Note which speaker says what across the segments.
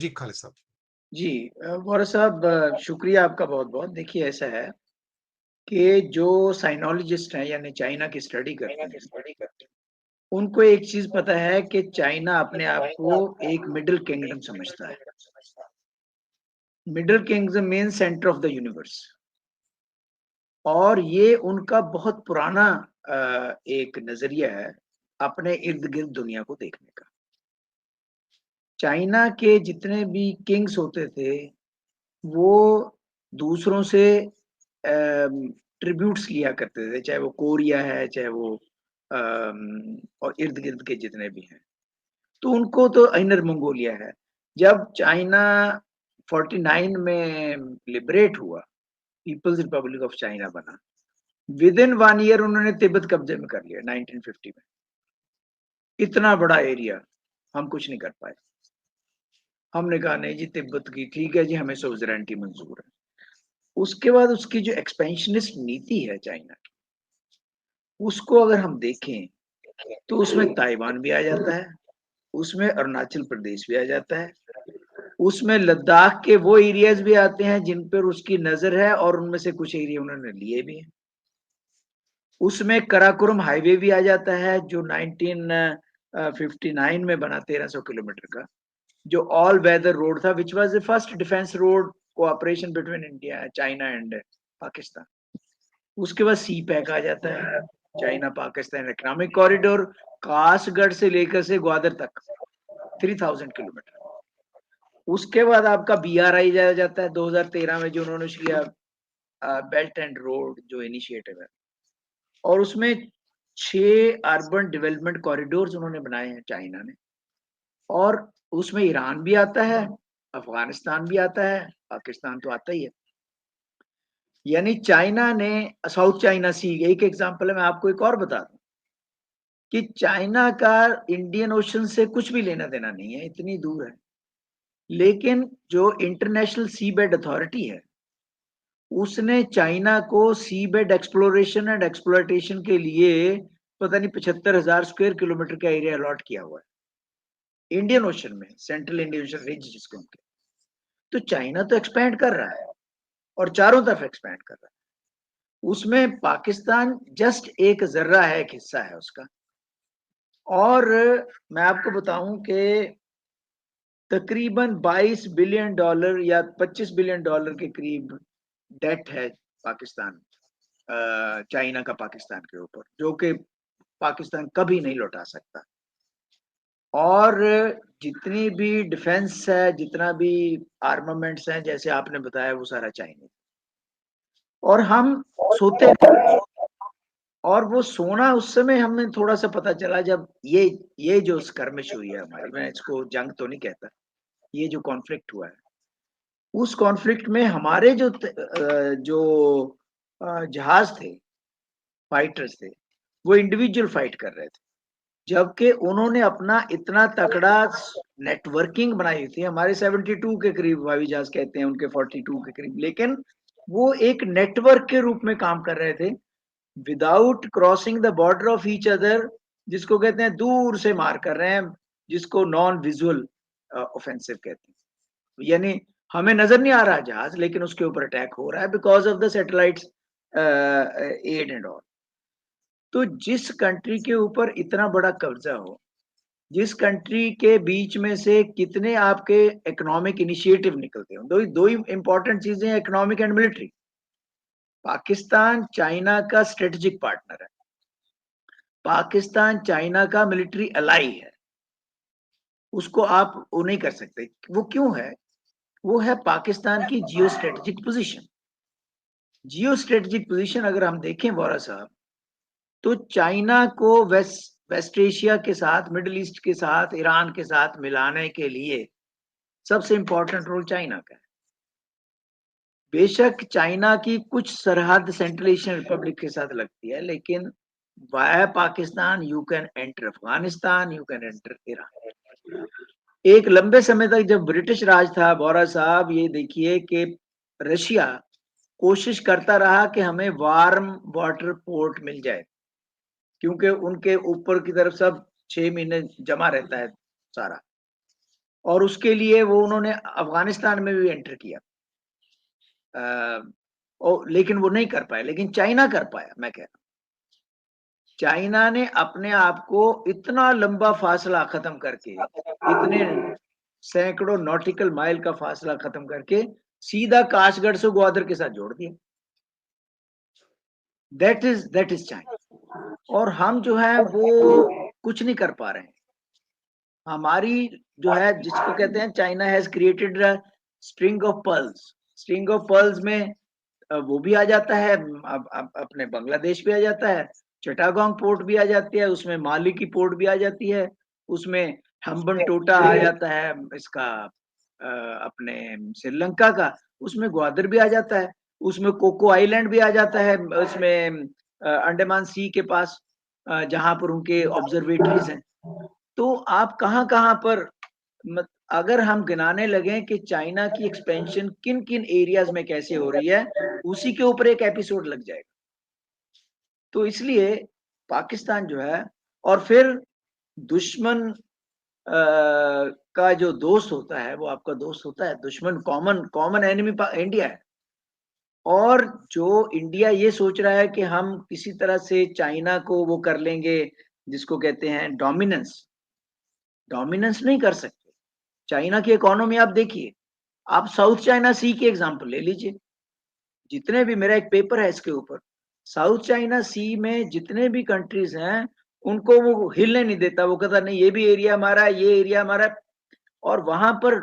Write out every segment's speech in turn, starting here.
Speaker 1: जी, खालिद साहब।
Speaker 2: जी वॉर साहब, शुक्रिया आपका बहुत-बहुत। देखिए ऐसा है कि जो साइनोलॉजिस्ट हैं यानी चाइना की स्टडी करते हैं, उनको एक चीज़ पता है कि चाइना अपने आप को एक मिडल किंगडम समझता है। Middle kingdom means centre of the universe. और ये उनका बहुत पुराना एक नज़रिया है अपने इर्द-गिर्द दुनिया को देखने का। चाइना के जितने भी किंग्स होते थे, वो दूसरों से ट्रिब्यूट्स लिया करते थे, चाहे वो कोरिया है, चाहे वो और इर्द-गिर्द के जितने भी हैं। तो उनको तो इनर मंगोलिया है। जब चाइना 49 में लिबरेट हुआ, पीपल्स रिपब्लिक ऑफ चाइना बना, विदिन 1 ईयर उन्होंने तिब्बत कब्जे में कर लिया 1950 में। इतना बड़ा एरिया, हम कुछ नहीं कर पाए। हमने कहा नहीं जी तिब्बत की ठीक है जी, हमें सोवरेनिटी मंज़ूर है। उसके बाद उसकी जो एक्सपेंशनिस्ट नीति है चाइना की, उसको अगर हम देखें, तो उसमें ताइवान भी आ जाता है, उसमें अरुणाचल प्रदेश भी आ जाता है, उसमें लद्दाख के वो एरियाज़ भी आते हैं जिन पर उसकी नज़र है और उनमें से कुछ एरिया उन्होंने लिए भी हैं। उसमें कराकोरम हाईवे भी आ जाता है जो 1959 में बना 1300 किलोमीटर का, जो ऑल वेदर रोड था which was the first defence road cooperation between India, China and Pakistan. उसके बाद सी पैक आ जाता है, चाइना पाकिस्तान इकोनॉमिक कॉरिडोर, कासगढ़ से लेकर से ग्वादर तक 3000 किलोमीटर। उसके बाद आपका बीआरआई जाया जाता है 2013 में जो उन्होंने किया, बेल्ट एंड रोड जो इनिशिएटिव है, और उसमें 6 अर्बन डेवलपमेंट कॉरिडोर्स उन्होंने बनाए हैं चाइना ने। और उसमें ईरान भी आता है, अफगानिस्तान भी आता है, पाकिस्तान तो आता ही है। यानी चाइना ने साउथ चाइना सी एक एग्जांपल है, मैं आपको एक और बता दूं कि चाइना का इंडियन ओशन से कुछ भी लेना देना नहीं है, इतनी दूर है। लेकिन जो इंटरनेशनल सी बेड अथॉरिटी है, उसने चाइना को सी बेड एक्सप्लोरेशन एंड एक्सप्लॉयटेशन के लिए पता नहीं 75,000 स्क्वायर किलोमीटर का एरिया अलॉट किया हुआ है इंडियन ओशन में, सेंट्रल इंडियन ओशन रिज जिसको हम कहते हैं। तो चाइना तो एक्सपैंड कर रहा है और चारों तरफ एक्सपैंड कर रहा है। उसमें पाकिस्तान जस्ट एक जर्रा है, एक हिस्सा है उसका। और मैं आपको बताऊं कि तकरीबन 22 बिलियन डॉलर या 25 बिलियन डॉलर के करीब डेट है पाकिस्तान, चाइना का पाकिस्तान के ऊपर, जो कि पाकिस्तान कभी नहीं लौटा सकता। और जितनी भी डिफेंस है, जितना भी आर्मामेंट्स हैं, जैसे आपने बताया, वो सारा चाइनीज। और हम सोते नहीं। और वो सोना उस समय हमें थोड़ा सा पता चला जब ये जो स्कर्मिश हुई है हमारी, मैं इसको जंग तो नहीं कहता, ये जो कॉन्फ्लिक्ट हुआ है, उस कॉन्फ्लिक्ट में हमारे जो जहाज थे, फाइटर्स थे, वो इंडिविजुअल फाइट कर रहे थे, जबकि उन्होंने अपना इतना तगड़ा नेटवर्किंग बनाई हुई थी। हमारे 72 के करीब हवाई जहाज कहते हैं, उनके 42 के करीब, लेकिन वो एक नेटवर्क के रूप में काम कर रहे थे, without crossing the border of each other, जिसको कहते हैं दूर से मार कर रहे हैं, जिसको नॉन विजुअल ऑफेंसिव कहते हैं। यानी हमें नजर नहीं आ रहा जहाज, लेकिन उसके ऊपर अटैक हो रहा है because of the satellites ad and all. तो जिस कंट्री के ऊपर इतना बड़ा कब्जा हो, जिस कंट्री के बीच में से कितने आपके इकोनॉमिक इनिशिएटिव निकलते हो, दो ही इंपॉर्टेंट चीजें, economic and military. Pakistan China का स्ट्रेटेजिक पार्टनर है, पाकिस्तान चाइना का मिलिट्री अलाई है, उसको आप वो नहीं कर सकते। वो क्यों है? वो है पाकिस्तान की geo strategic position. Geo strategic position अगर हम देखें वोरा साहब, तो चाइना को वेस्ट एशिया के साथ, मिडिल ईस्ट के साथ, ईरान के साथ मिलाने के लिए सबसे इंपॉर्टेंट रोल चाइना का है। बेशक चाइना की कुछ सरहद सेंट्रल एशियन रिपब्लिक के साथ लगती है, लेकिन via Pakistan you can enter Afghanistan, you can enter Iran. एक लंबे समय तक जब ब्रिटिश राज था बोरा साहब, ये देखिए कि रशिया कोशिश करता रहा कि हमें वार्म वाटर पोर्ट मिल जाए, क्योंकि उनके ऊपर की तरफ सब 6 महीने जमा रहता है सारा। और उसके लिए वो उन्होंने अफगानिस्तान में भी एंटर किया, लेकिन वो नहीं कर पाए, लेकिन चाइना कर पाया। मैं कह रहा हूं चाइना ने अपने आप को इतना लंबा फासला खत्म करके, इतने सैकड़ों नॉटिकल माइल का फासला खत्म करके सीधा काशगढ़ से ग्वादर के साथ जोड़ दिया। That is China. और हम जो है वो कुछ नहीं कर पा रहे हैं। हमारी जो है, जिसको कहते हैं China has created string of pearls. String of pearls में वो भी आ जाता है, अपने बांग्लादेश भी आ जाता है, चिटागोंग पोर्ट भी आ जाती है, उसमें माली की पोर्ट भी आ जाती है, उसमें हम्बन टोटा आ जाता है इसका, अपने श्रीलंका का, उसमें ग्वादर भी आ जाता है, उसमें कोको आइलैंड भी आ जाता है, उसमें अंडमान सी के पास, जहां पर उनके ऑब्जर्वेटरीज हैं। तो आप कहाँ कहाँ पर, अगर हम गिनाने लगे कि चाइना की एक्सपेंशन किन किन एरियाज में कैसे हो रही है, उसी के ऊपर एक एपिसोड लग जाएगा। तो इसलिए पाकिस्तान जो है, और फिर दुश्मन का जो दोस्त होता है वो आपका दोस्त होता है। दुश्मन, कॉमन कॉमन एनिमी इंडिया है। और जो इंडिया ये सोच रहा है कि हम किसी तरह से चाइना को वो कर लेंगे, जिसको कहते हैं डोमिनेंस, डोमिनेंस नहीं कर सकते। चाइना की इकोनॉमी आप देखिए, आप साउथ चाइना सी की एग्जांपल ले लीजिए। जितने भी, मेरा एक पेपर है इसके ऊपर, साउथ चाइना सी में जितने भी कंट्रीज हैं, उनको वो हिलने नहीं देता। वो कहता नहीं, ये भी एरिया हमारा है, ये एरिया हमारा है। और वहां पर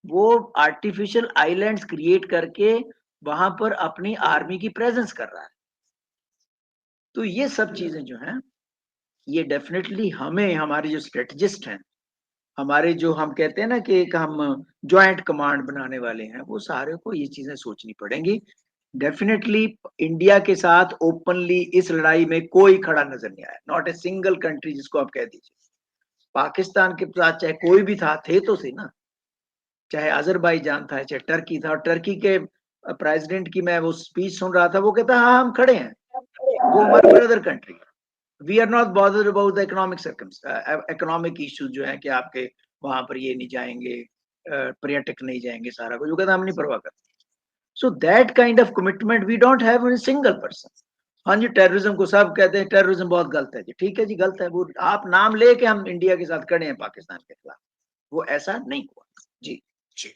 Speaker 2: वो आर्टिफिशियल आइलैंड्स क्रिएट करके वहां पर अपनी आर्मी की प्रेजेंस कर रहा है। तो ये सब चीजें जो हैं, ये डेफिनेटली हमें, हमारे जो स्ट्रेटजिस्ट हैं, हमारे जो, हम कहते हैं ना कि एक हम ज्वाइंट कमांड बनाने वाले हैं, वो सारे को ये चीजें सोचनी पड़ेंगी। डेफिनेटली इंडिया के साथ ओपनली इस लड़ाई में कोई खड़ा नजर नहीं आया, नॉट ए सिंगल कंट्री जिसको आप कह दीजिए। पाकिस्तान के साथ चाहे कोई भी था, थे तो सही ना, चाहे अजरबैजान था, चाहे टर्की था। और टर्की के प्रेसिडेंट की मैं वो स्पीच सुन रहा था, वो कहता हाँ हम खड़े हैं, वो हमारे brother country. We are not bothered about the economic issues जो है कि आपके वहां पर ये नहीं जाएंगे, पर्यटक नहीं जाएंगे, सारा कुछ। वो कहता हम नहीं परवाह करते। So that kind of commitment we don't have in single person. हाँ जी, टेररिज्म को सब कहते हैं टेररिज्म बहुत गलत है जी, ठीक है जी, गलत है। वो आप नाम लेके हम इंडिया के साथ खड़े हैं पाकिस्तान के खिलाफ, वो ऐसा नहीं हुआ जी।
Speaker 1: जी